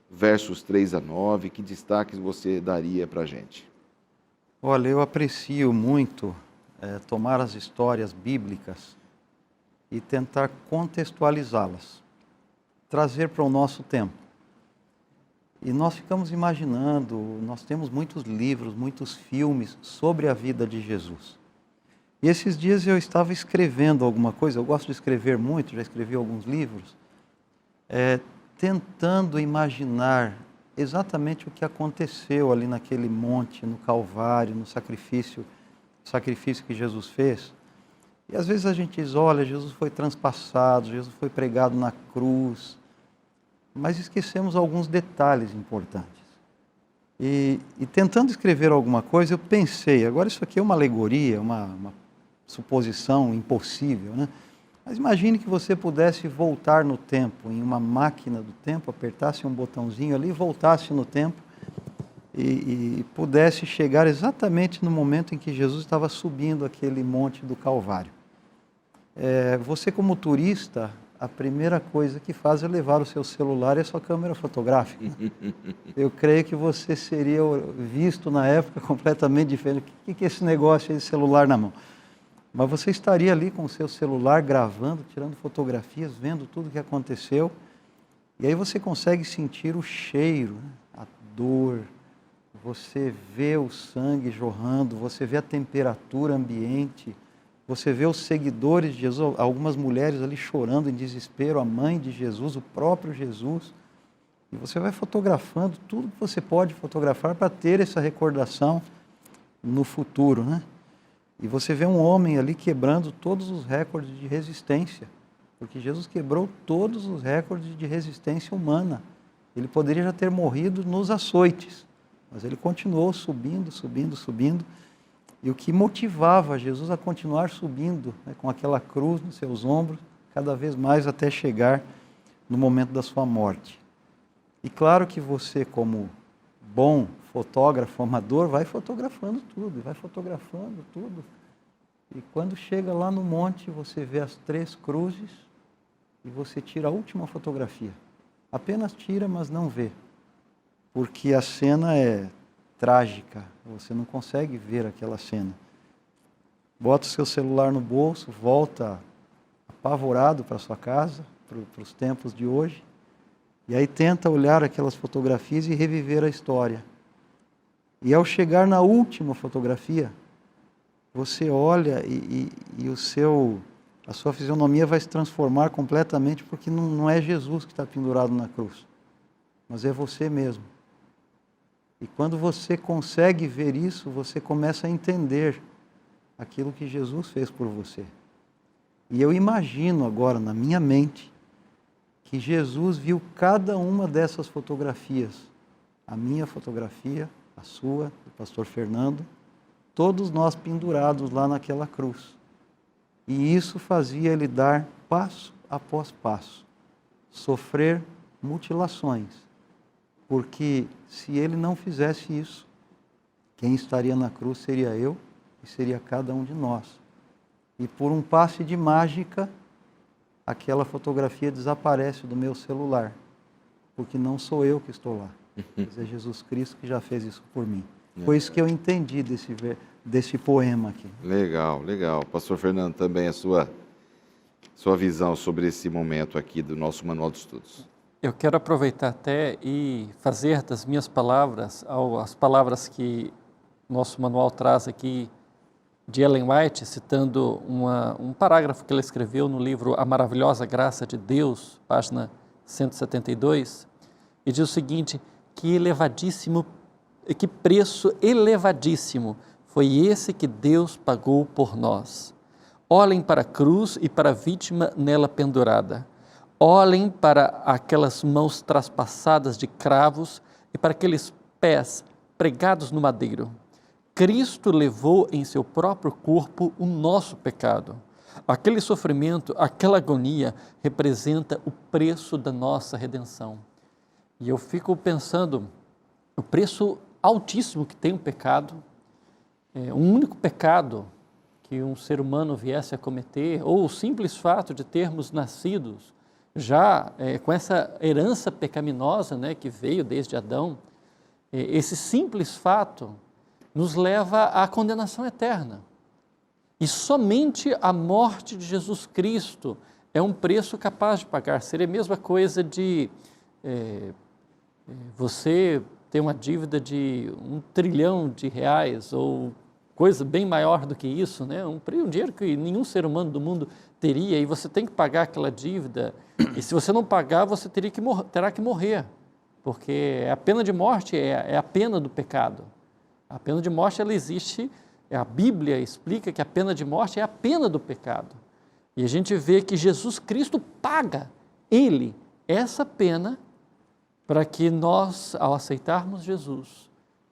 Speaker 1: versos 3 a 9, que destaques você daria para a gente?
Speaker 2: Olha, eu aprecio muito tomar as histórias bíblicas e tentar contextualizá-las, trazer para o nosso tempo. E nós ficamos imaginando, nós temos muitos livros, muitos filmes sobre a vida de Jesus. E esses dias eu estava escrevendo alguma coisa, eu gosto de escrever muito, já escrevi alguns livros, tentando imaginar exatamente o que aconteceu ali naquele monte, no Calvário, no sacrifício que Jesus fez. E às vezes a gente diz, olha, Jesus foi transpassado, Jesus foi pregado na cruz, mas esquecemos alguns detalhes importantes. E tentando escrever alguma coisa, eu pensei, agora isso aqui é uma alegoria, uma suposição impossível, né? Mas imagine que você pudesse voltar no tempo, em uma máquina do tempo, apertasse um botãozinho ali, voltasse no tempo e pudesse chegar exatamente no momento em que Jesus estava subindo aquele monte do Calvário. Você como turista, a primeira coisa que faz é levar o seu celular e a sua câmera fotográfica. Eu creio que você seria visto na época completamente diferente. O que é esse negócio aí de celular na mão? Mas você estaria ali com o seu celular gravando, tirando fotografias, vendo tudo o que aconteceu. E aí você consegue sentir o cheiro, né? A dor. Você vê o sangue jorrando, você vê a temperatura ambiente. Você vê os seguidores de Jesus, algumas mulheres ali chorando em desespero, a mãe de Jesus, o próprio Jesus. E você vai fotografando tudo que você pode fotografar para ter essa recordação no futuro, né? E você vê um homem ali quebrando todos os recordes de resistência, porque Jesus quebrou todos os recordes de resistência humana. Ele poderia já ter morrido nos açoites, mas ele continuou subindo, subindo, subindo. E o que motivava Jesus a continuar subindo, né, com aquela cruz nos seus ombros, cada vez mais até chegar no momento da sua morte. E claro que você, como bom fotógrafo amador, vai fotografando tudo, vai fotografando tudo. E quando chega lá no monte, você vê as 3 cruzes e você tira a última fotografia. Apenas tira, mas não vê. Porque a cena é trágica, você não consegue ver aquela cena. Bota o seu celular no bolso, volta apavorado para sua casa, para os tempos de hoje, e aí tenta olhar aquelas fotografias e reviver a história. E ao chegar na última fotografia, você olha e a sua fisionomia vai se transformar completamente, porque não é Jesus que está pendurado na cruz, mas é você mesmo. E quando você consegue ver isso, você começa a entender aquilo que Jesus fez por você. E eu imagino agora na minha mente que Jesus viu cada uma dessas fotografias, a minha fotografia, a sua, do pastor Fernando, todos nós pendurados lá naquela cruz. E isso fazia ele dar passo após passo, sofrer mutilações, porque se ele não fizesse isso, quem estaria na cruz seria eu e seria cada um de nós. E por um passe de mágica, aquela fotografia desaparece do meu celular, porque não sou eu que estou lá, mas é Jesus Cristo que já fez isso por mim. Foi isso que eu entendi desse poema aqui.
Speaker 1: Legal, legal. Pastor Fernando, também a sua visão sobre esse momento aqui do nosso Manual de Estudos.
Speaker 3: Eu quero aproveitar até e fazer das minhas palavras, as palavras que nosso manual traz aqui, de Ellen White, citando um parágrafo que ela escreveu no livro A Maravilhosa Graça de Deus, página 172, e diz o seguinte: que preço elevadíssimo foi esse que Deus pagou por nós. Olhem para a cruz e para a vítima nela pendurada. Olhem para aquelas mãos traspassadas de cravos e para aqueles pés pregados no madeiro. Cristo levou em seu próprio corpo o nosso pecado. Aquele sofrimento, aquela agonia representa o preço da nossa redenção. E eu fico pensando, o preço altíssimo que tem o pecado, um único pecado que um ser humano viesse a cometer, ou o simples fato de termos nascidos já com essa herança pecaminosa, né, que veio desde Adão, esse simples fato nos leva à condenação eterna. E somente a morte de Jesus Cristo é um preço capaz de pagar. Seria a mesma coisa de você ter uma dívida de R$1 trilhão ou coisa bem maior do que isso, né? Um dinheiro que nenhum ser humano do mundo teria, e você tem que pagar aquela dívida, e se você não pagar, você terá que morrer, porque a pena de morte é a pena do pecado. A pena de morte, ela existe, a Bíblia explica que a pena de morte é a pena do pecado. E a gente vê que Jesus Cristo paga, Ele, essa pena, para que nós, ao aceitarmos Jesus,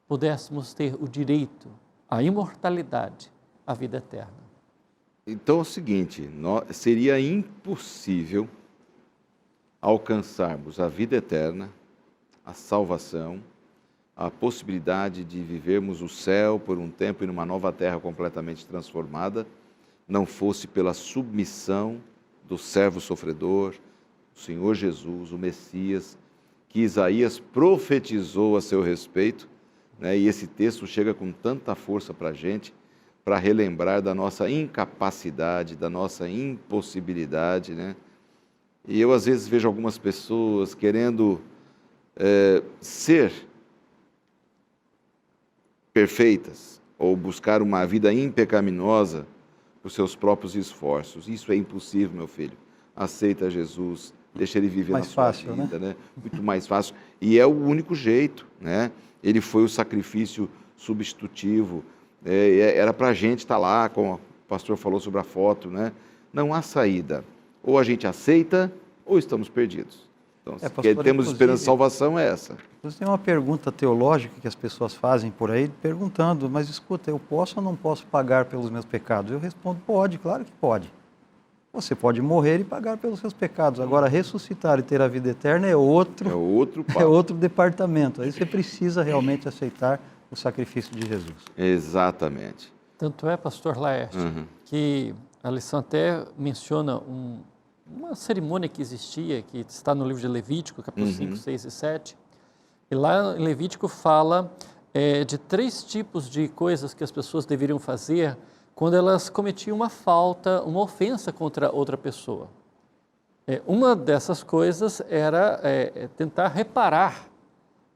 Speaker 3: pudéssemos ter o direito à imortalidade, à vida eterna.
Speaker 1: Então é o seguinte, seria impossível alcançarmos a vida eterna, a salvação, a possibilidade de vivermos o céu por um tempo e numa nova terra completamente transformada, não fosse pela submissão do servo sofredor, o Senhor Jesus, o Messias, que Isaías profetizou a seu respeito, né? E esse texto chega com tanta força para a gente, para relembrar da nossa incapacidade, da nossa impossibilidade, né? E eu às vezes vejo algumas pessoas querendo ser perfeitas ou buscar uma vida impecaminosa por seus próprios esforços. Isso é impossível, meu filho. Aceita Jesus, deixa Ele viver
Speaker 2: mais
Speaker 1: na sua
Speaker 2: fácil,
Speaker 1: vida,
Speaker 2: né?
Speaker 1: Muito mais fácil. E é o único jeito, né? Ele foi o sacrifício substitutivo. Era para a gente estar lá, como o pastor falou sobre a foto, né? Não há saída. Ou a gente aceita, ou estamos perdidos. Então,
Speaker 2: pastor,
Speaker 1: temos esperança de salvação, é essa.
Speaker 2: Tem uma pergunta teológica que as pessoas fazem por aí, perguntando, mas escuta, eu posso ou não posso pagar pelos meus pecados? Eu respondo, pode, claro que pode. Você pode morrer e pagar pelos seus pecados. Agora, ressuscitar e ter a vida eterna é outro departamento. Aí você precisa realmente aceitar o sacrifício de Jesus.
Speaker 1: Exatamente.
Speaker 3: Tanto é, pastor Laerte, que a lição até menciona uma cerimônia que existia, que está no livro de Levítico, capítulo 5, 6 e 7. E lá em Levítico fala de 3 tipos de coisas que as pessoas deveriam fazer quando elas cometiam uma falta, uma ofensa contra outra pessoa. Uma dessas coisas era tentar reparar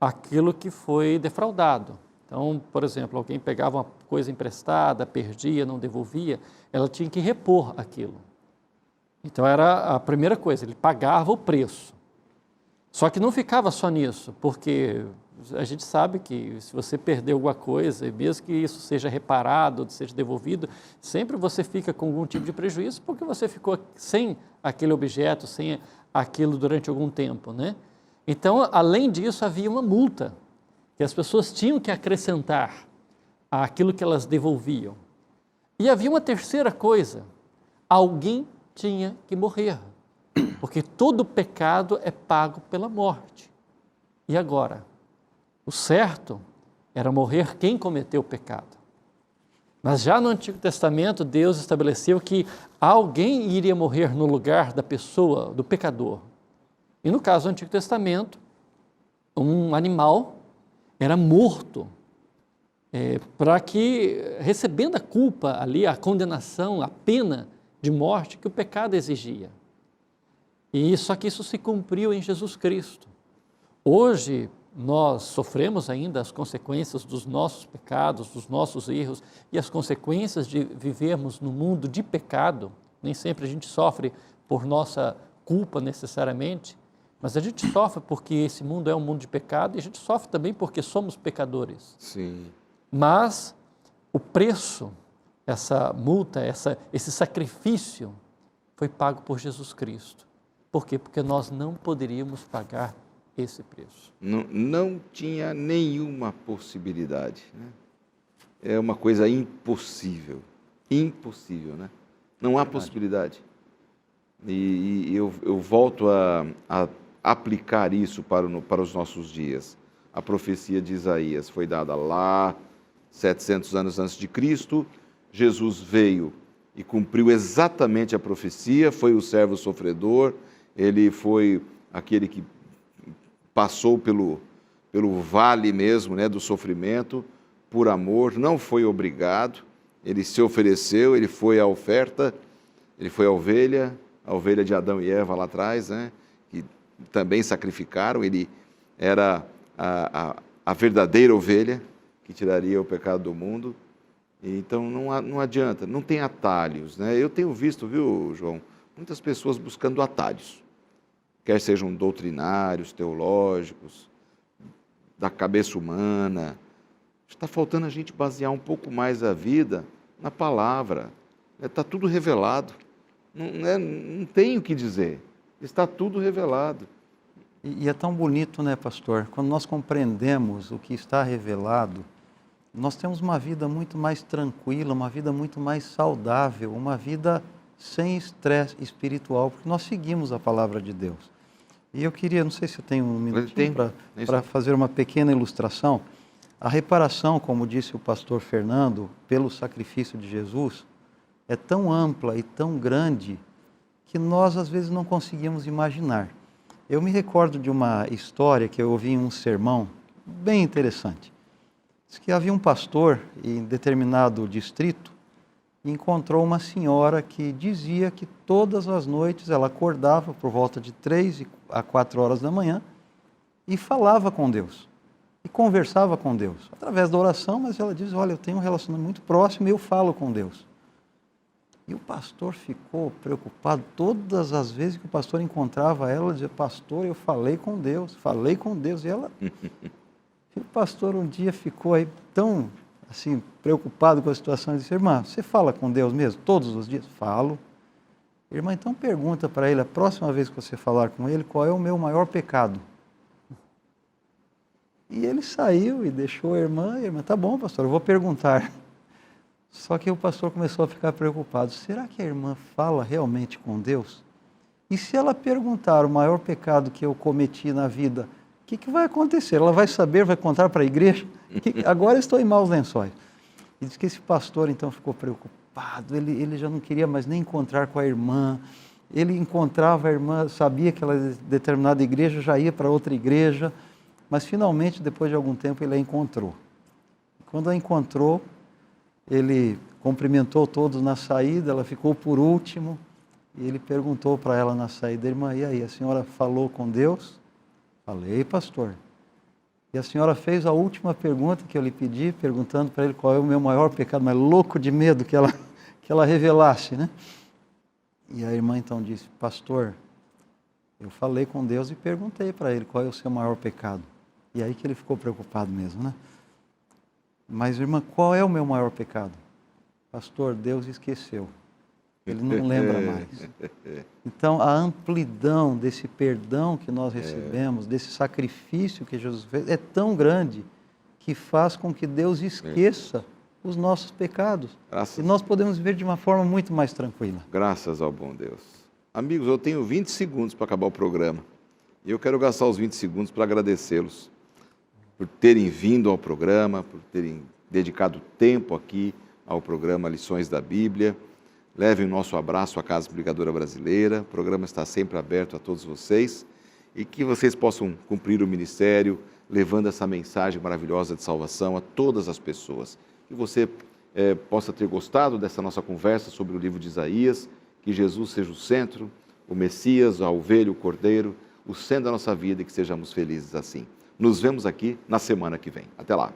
Speaker 3: aquilo que foi defraudado. Então, por exemplo, alguém pegava uma coisa emprestada, perdia, não devolvia, ela tinha que repor aquilo. Então, era a primeira coisa, ele pagava o preço. Só que não ficava só nisso, porque a gente sabe que se você perdeu alguma coisa, e mesmo que isso seja reparado, seja devolvido, sempre você fica com algum tipo de prejuízo, porque você ficou sem aquele objeto, sem aquilo durante algum tempo, né? Então, além disso, havia uma multa que as pessoas tinham que acrescentar àquilo que elas devolviam. E havia uma terceira coisa, alguém tinha que morrer, porque todo pecado é pago pela morte. E agora? O certo era morrer quem cometeu o pecado. Mas já no Antigo Testamento, Deus estabeleceu que alguém iria morrer no lugar da pessoa, do pecador. E no caso do Antigo Testamento, um animal era morto para que, recebendo a culpa ali, a condenação, a pena de morte que o pecado exigia. E só que isso se cumpriu em Jesus Cristo. Hoje, nós sofremos ainda as consequências dos nossos pecados, dos nossos erros e as consequências de vivermos no mundo de pecado. Nem sempre a gente sofre por nossa culpa necessariamente, mas a gente sofre porque esse mundo é um mundo de pecado e a gente sofre também porque somos pecadores.
Speaker 1: Sim.
Speaker 3: Mas o preço, essa multa, esse sacrifício foi pago por Jesus Cristo. Por quê? Porque nós não poderíamos pagar esse preço.
Speaker 1: Não tinha nenhuma possibilidade, né? É uma coisa impossível, né? Não há possibilidade. E eu volto a aplicar isso para os nossos dias. A profecia de Isaías foi dada lá, 700 anos antes de Cristo. Jesus veio e cumpriu exatamente a profecia, foi o servo sofredor, ele foi aquele que passou pelo vale mesmo, né, do sofrimento, por amor, não foi obrigado, ele se ofereceu, ele foi a oferta, ele foi a ovelha de Adão e Eva lá atrás, né, que também sacrificaram, ele era a verdadeira ovelha que tiraria o pecado do mundo. Então não adianta, não tem atalhos, né? Eu tenho visto, viu, João, muitas pessoas buscando atalhos, quer sejam doutrinários, teológicos, da cabeça humana. Está faltando a gente basear um pouco mais a vida na palavra. Está tudo revelado, não tem o que dizer, está tudo revelado.
Speaker 2: E é tão bonito, né, pastor? Quando nós compreendemos o que está revelado, nós temos uma vida muito mais tranquila, uma vida muito mais saudável, uma vida sem estresse espiritual, porque nós seguimos a palavra de Deus. E eu queria, não sei se eu tenho um minutinho para fazer uma pequena ilustração. A reparação, como disse o pastor Fernando, pelo sacrifício de Jesus, é tão ampla e tão grande que nós às vezes não conseguimos imaginar. Eu me recordo de uma história que eu ouvi em um sermão bem interessante. Diz que havia um pastor em determinado distrito e encontrou uma senhora que dizia que todas as noites ela acordava por volta de 3 a 4 horas da manhã e falava com Deus, e conversava com Deus, através da oração, mas ela diz, olha, eu tenho um relacionamento muito próximo e eu falo com Deus. E o pastor ficou preocupado, todas as vezes que o pastor encontrava ela, dizia, pastor, eu falei com Deus, e ela... E o pastor um dia ficou aí tão assim, preocupado com a situação e disse, irmã, você fala com Deus mesmo todos os dias? Falo. Irmã, então pergunta para ele, a próxima vez que você falar com ele, qual é o meu maior pecado? E ele saiu e deixou a irmã, tá bom, pastor, eu vou perguntar. Só que o pastor começou a ficar preocupado, será que a irmã fala realmente com Deus? E se ela perguntar o maior pecado que eu cometi na vida, o que vai acontecer? Ela vai saber, vai contar para a igreja? Agora estou em maus lençóis. E diz que esse pastor então ficou preocupado, ele já não queria mais nem encontrar com a irmã, ele encontrava a irmã, sabia que ela de determinada igreja já ia para outra igreja, mas finalmente, depois de algum tempo, ele a encontrou. Quando a encontrou, ele cumprimentou todos na saída, ela ficou por último, E ele perguntou para ela na saída: irmã, e aí, a senhora falou com Deus? Falei, pastor. E a senhora fez a última pergunta que eu lhe pedi, perguntando para ele qual é o meu maior pecado, mas louco de medo que ela revelasse, né? E a irmã então disse: pastor, eu falei com Deus e perguntei para ele qual é o seu maior pecado. E aí que ele ficou preocupado mesmo, né? Mas, irmã, qual é o meu maior pecado? Pastor, Deus esqueceu. Ele não lembra mais. Então, a amplidão desse perdão que nós recebemos, desse sacrifício que Jesus fez, é tão grande que faz com que Deus esqueça os nossos pecados. E nós podemos viver de uma forma muito mais tranquila.
Speaker 1: Graças ao bom Deus. Amigos, eu tenho 20 segundos para acabar o programa. E eu quero gastar os 20 segundos para agradecê-los por terem vindo ao programa, por terem dedicado tempo aqui ao programa Lições da Bíblia. Levem o nosso abraço à Casa Publicadora Brasileira. O programa está sempre aberto a todos vocês e que vocês possam cumprir o ministério, levando essa mensagem maravilhosa de salvação a todas as pessoas. Que você possa ter gostado dessa nossa conversa sobre o livro de Isaías, que Jesus seja o centro, o Messias, a ovelha, o cordeiro, o centro da nossa vida e que sejamos felizes assim. Nos vemos aqui na semana que vem. Até lá.